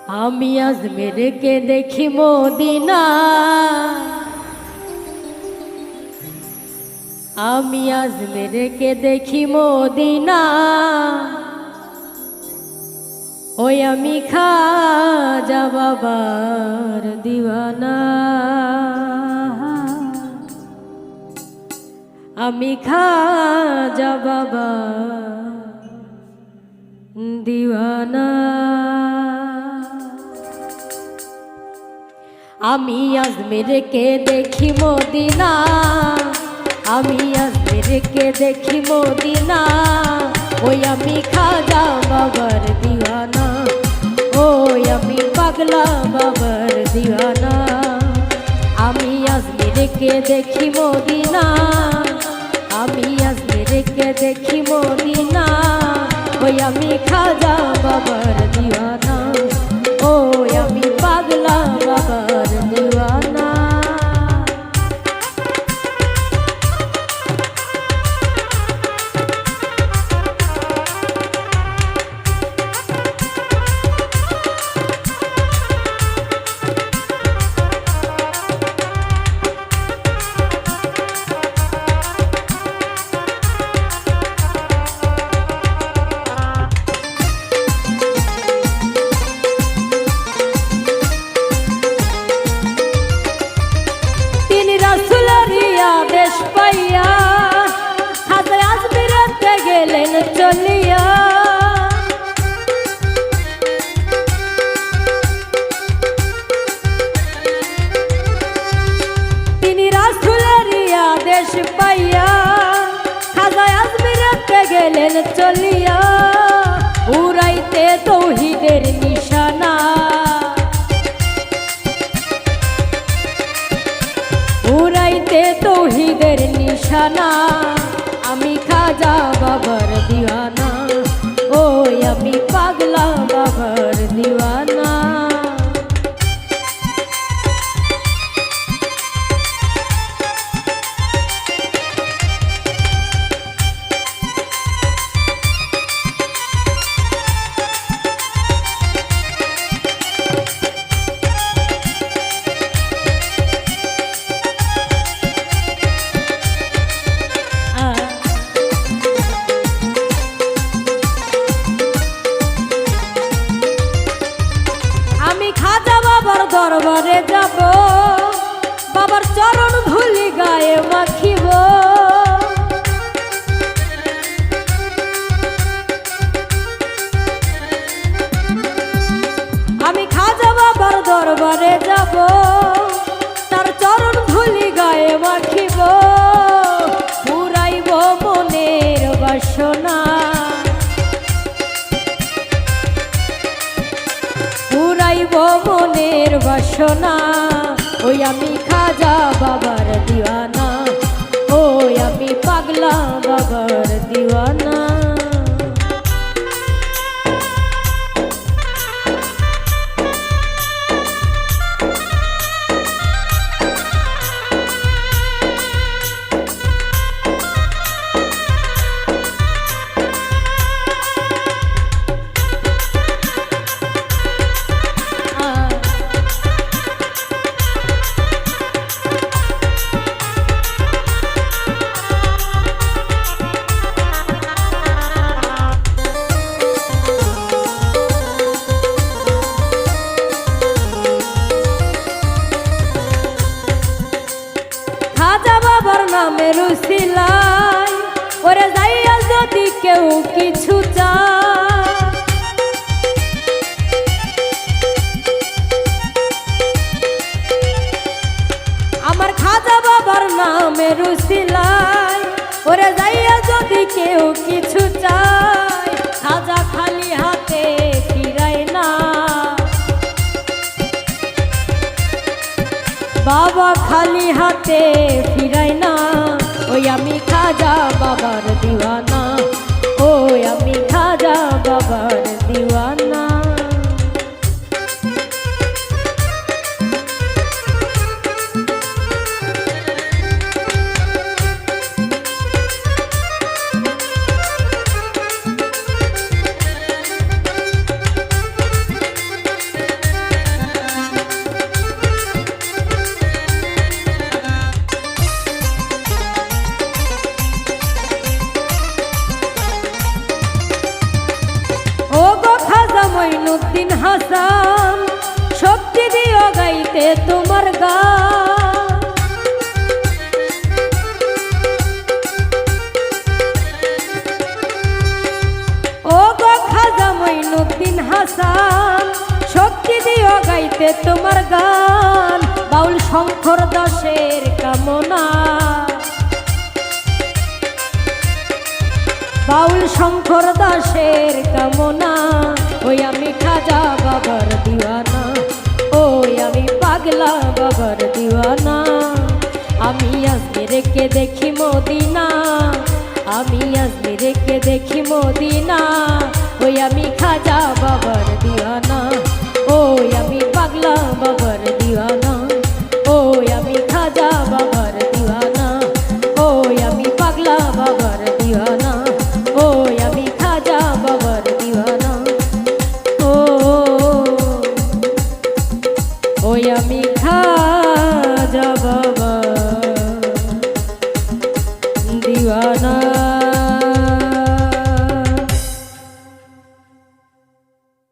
আমি আজমেরকে দেখি মদিনা, আমি আজমেরকে দেখি মদিনা, ওই আমি খাজা বাবার দিওয়ানা, আমি খাজা বাবার দিওয়ানা। আমি আজমেরকে দেখি মদিনা, আমি আজমেরকে দেখি মদিনা, ওই আমি খাজা বাবার দিওয়ানা, ওই আমি পাগলা বাবার দিওয়ানা। আমি আজমেরকে দেখি মদিনা, আমি আজমেরকে দেখি মদিনা, ওই আমি খাজা বাবার দিওয়ানা, ওই আমি পাগলা বাবার দিওয়ানা। পাইয়া খাজা আজমিরতে গেলেন চলিয়া, তিনি রাসূলের আদেশ পাইয়া খাজা আজমিরতে গেলেন চলিয়া, উড়াইতে তাওহীদের নিশানা, উড়াইতে তাওহীদের নিশানা, আমি খাজা বাবার দিওয়ানা, ওই আমি পাগলা বাবার দিওয়ানা। দরবারে যাব, বাবার চরণ ধুলি গায়ে মাখিব, আমি খাজা বাবার দরবারে যাব, তার চরণ ধুলি গায়ে মাখিব, পুরাইব মনের বাসনা, পুরাইব মনের বাসনা, ওই আমি খাজা বাবার দিওয়ানা, ওই আমি পাগলা বাবার দিওয়ানা। খাজা বাবার নামের উসিলায় ওরে যাইয়া যদি কেউ কিছু চায়, আমার খাজা বাবার নামের উসিলায় ওরে যাইয়া যদি কেউ কিছু চায়, খাজা খালি হাতে ফিরায় না, বাবা খালি হাতে ফিরাই না, ওই আমি খাজা বাবার দিওয়ানা, ওই আমি খাজা বাবার দিওয়ানা। মঈনুদ্দিন হাসান, শক্তি দিও গাইতে তোমার গান। ও গো খাজা মঈনুদ্দিন হাসান, শক্তি দিও গাইতে তোমার গান। বাউল শঙ্কর দাসের কামনা, বাউল শঙ্কর দাসের কামনা। ওই আমি খাজা বাবার দিওয়ানা, ওই আমি পাগলা বাবার দিওয়ানা। আমি আজমিরকে দেখি মদিনা, আমি আজমিরকে দেখি মদিনা। ওই আমি খাজা বাবার দিওয়ানা, ওই আমি পাগলা বাবার